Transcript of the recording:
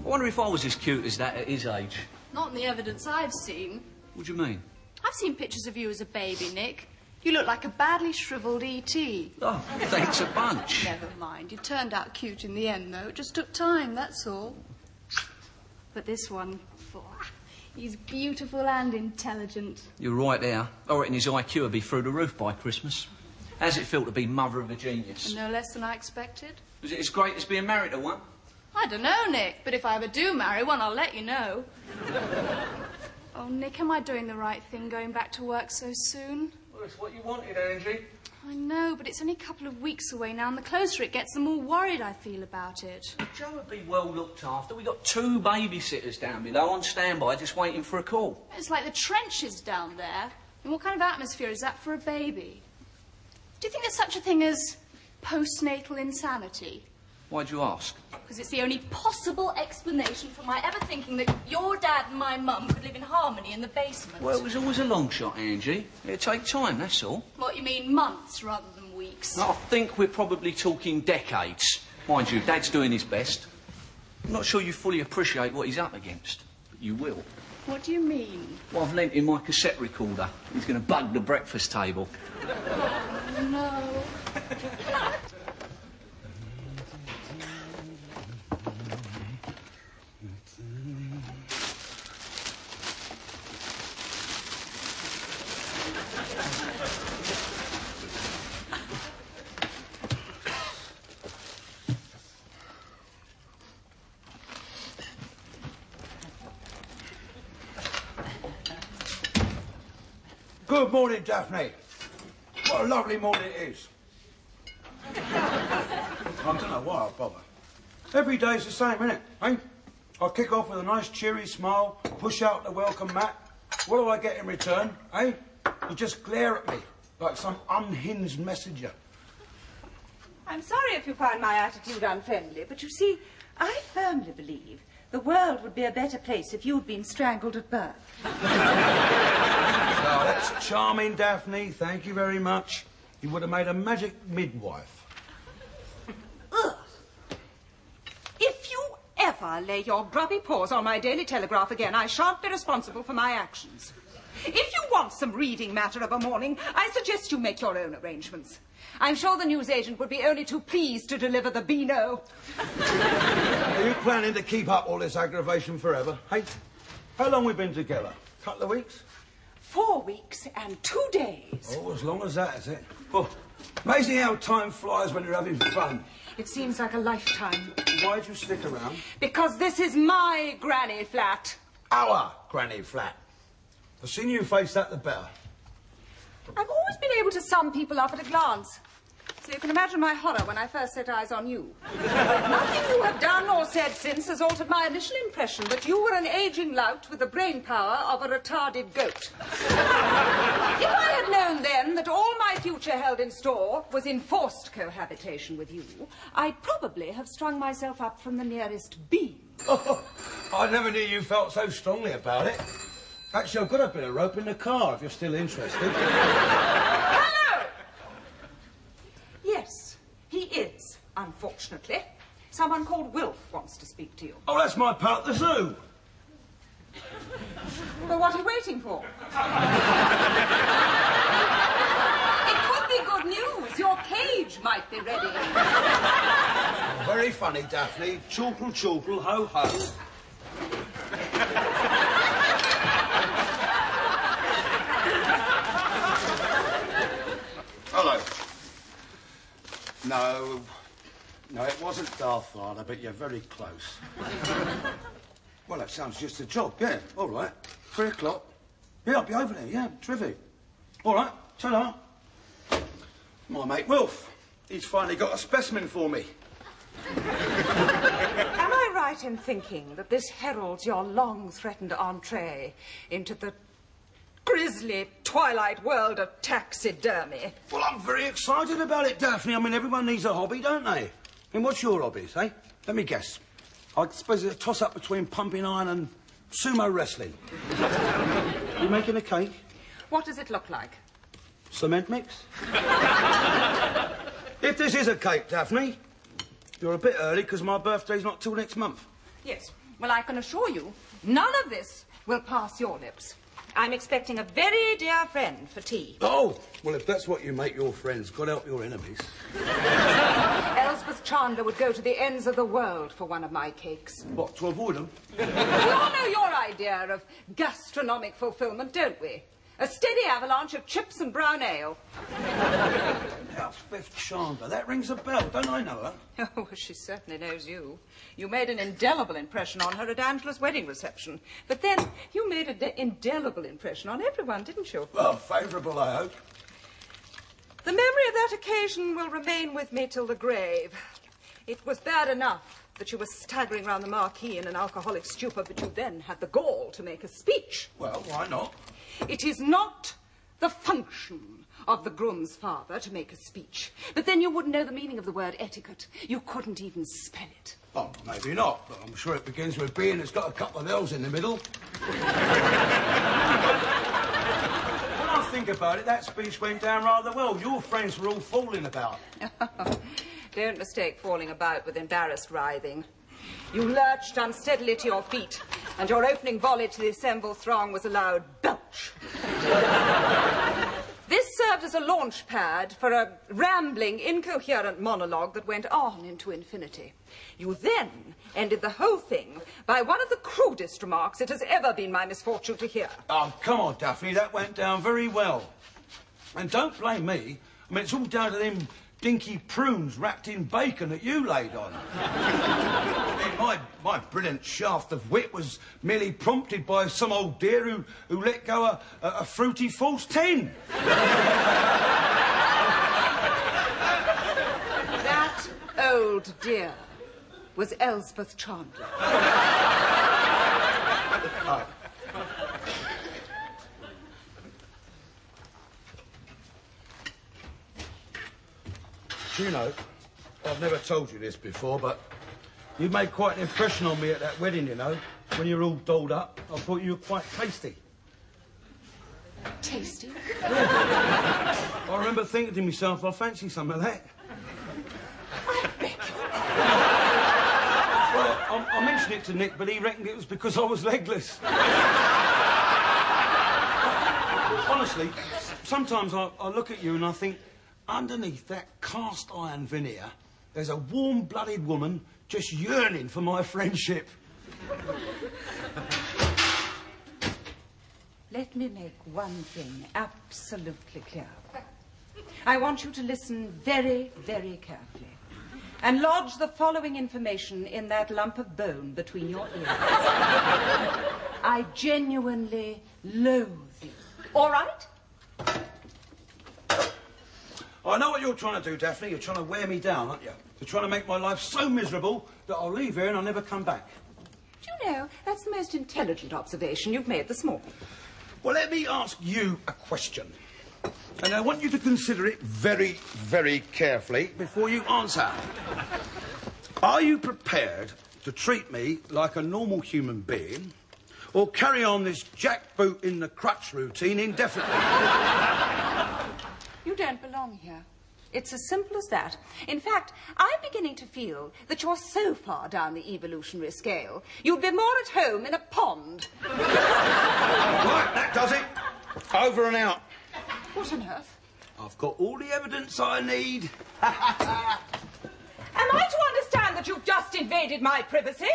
I wonder if I was as cute as that at his age. Not in the evidence I've seen. What do you mean? I've seen pictures of you as a baby, Nick. You look like a badly shrivelled E.T. Oh, thanks a bunch. Never mind. You turned out cute in the end, though. It just took time, that's all. But this one, he's beautiful and intelligent. You're right there. I reckon his IQ will be through the roof by Christmas. How's it feel to be mother of a genius? And no less than I expected. Is it as great as being married to one? I don't know, Nick, but if I ever do marry one, I'll let you know. Oh, Nick, am I doing the right thing going back to work so soon? Well, it's what you wanted, Angie. I know, but it's only a couple of weeks away now, and the closer it gets, the more worried I feel about it. Joe would be well looked after. We got 2 babysitters down below on standby, just waiting for a call. It's like the trenches down there. And what kind of atmosphere is that for a baby? Do you think there's such a thing as postnatal insanity? Why'd you ask? Because it's the only possible explanation for my ever thinking that your dad and my mum could live in harmony in the basement. Well, it was always a long shot, Angie. It'd take time, that's all. What, you mean months rather than weeks? I think we're probably talking decades. Mind you, Dad's doing his best. I'm not sure you fully appreciate what he's up against, but you will. What do you mean? Well, I've lent him my cassette recorder. He's going to bug the breakfast table. Oh, no. Good morning, Daphne. What a lovely morning it is. I don't know why I bother. Every day's the same, innit, eh? I kick off with a nice cheery smile, push out the welcome mat. What do I get in return, eh? You just glare at me like some unhinged messenger. I'm sorry if you find my attitude unfriendly, but you see, I firmly believe the world would be a better place if you'd been strangled at birth. Oh, that's charming, Daphne. Thank you very much. You would have made a magic midwife. Ugh. If you ever lay your grubby paws on my Daily Telegraph again, I shan't be responsible for my actions. If you want some reading matter of a morning, I suggest you make your own arrangements. I'm sure the newsagent would be only too pleased to deliver the Beano. Are you planning to keep up all this aggravation forever, hey? How long we been together? Couple of weeks? 4 weeks and 2 days. Oh, as long as that, is it? Oh, amazing how time flies when you're having fun. It seems like a lifetime. Why'd you stick around? Because this is my granny flat. Our granny flat. The sooner you face that, the better. I've always been able to sum people up at a glance. So you can imagine my horror when I first set eyes on you. Nothing you have done or said since has altered my initial impression that you were an aging lout with the brain power of a retarded goat. If I had known then that all my future held in store was enforced cohabitation with you, I'd probably have strung myself up from the nearest beam. Oh, I never knew you felt so strongly about it. Actually, I've got a bit of rope in the car if you're still interested. Hello! Yes, he is, unfortunately. Someone called Wilf wants to speak to you. Oh, that's my pal at the zoo. Well, what are you waiting for? It could be good news. Your cage might be ready. Very funny, Daphne. Chortle, chortle, ho, ho. Hello. No, it wasn't Darth Vader, but you're very close. Well, that sounds just a job, yeah. All right. 3 o'clock. Yeah, I'll be over there, yeah. Terrific. All right, ta-da. My mate Wilf. He's finally got a specimen for me. Am I right in thinking that this heralds your long-threatened entree into the grisly twilight world of taxidermy? Well, I'm very excited about it, Daphne. I mean, everyone needs a hobby, don't they? I mean, what's your hobbies, eh? Let me guess. I suppose it's a toss-up between pumping iron and sumo wrestling. You making a cake? What does it look like? Cement mix? If this is a cake, Daphne, you're a bit early because my birthday's not till next month. Yes, Well, I can assure you, none of this will pass your lips. I'm expecting a very dear friend for tea. Oh, well, if that's what you make your friends, God help your enemies. Elspeth Chandler would go to the ends of the world for one of my cakes. What, to avoid them? We all know your idea of gastronomic fulfillment, don't we? A steady avalanche of chips and brown ale. Elspeth Chandler, that rings a bell. Don't I know her? Oh, she certainly knows you. You made an indelible impression on her at Angela's wedding reception. But then you made an indelible impression on everyone, didn't you? Well, favourable, I hope. The memory of that occasion will remain with me till the grave. It was bad enough that you were staggering round the marquee in an alcoholic stupor, but you then had the gall to make a speech. Well, why not? It is not the function of the groom's father to make a speech. But then you wouldn't know the meaning of the word etiquette. You couldn't even spell it. Oh, maybe not, but I'm sure it begins with B and it's got a couple of L's in the middle. When I think about it, that speech went down rather well. Your friends were all falling about. Don't mistake falling about with embarrassed writhing. You lurched unsteadily to your feet, and your opening volley to the assembled throng was a loud belch. This served as a launch pad for a rambling, incoherent monologue that went on into infinity. You then ended the whole thing by one of the crudest remarks it has ever been my misfortune to hear. Oh, come on, Daphne, that went down very well. And don't blame me. I mean, it's all down to them dinky prunes wrapped in bacon that you laid on. My brilliant shaft of wit was merely prompted by some old dear who let go a fruity false 10. That old dear was Elspeth Chandler. You know, I've never told you this before, but you made quite an impression on me at that wedding, you know. When you were all dolled up, I thought you were quite tasty. Tasty. I remember thinking to myself, I fancy some of that. Well, I mentioned it to Nick, but he reckoned it was because I was legless. Honestly, sometimes I look at you and I think, underneath that cast iron veneer, there's a warm-blooded woman just yearning for my friendship. Let me make one thing absolutely clear. I want you to listen very, very carefully and lodge the following information in that lump of bone between your ears. I genuinely loathe you. All right? I know what you're trying to do, Daphne. You're trying to wear me down, aren't you? You're trying to make my life so miserable that I'll leave here and I'll never come back. Do you know, that's the most intelligent observation you've made this morning. Well, let me ask you a question. And I want you to consider it very, very carefully before you answer. Are you prepared to treat me like a normal human being or carry on this jackboot in the crutch routine indefinitely? You don't belong here. It's as simple as that. In fact, I'm beginning to feel that you're so far down the evolutionary scale, you'd be more at home in a pond. Right, that does it. Over and out. What on earth? I've got all the evidence I need. Am I to understand that you've just invaded my privacy?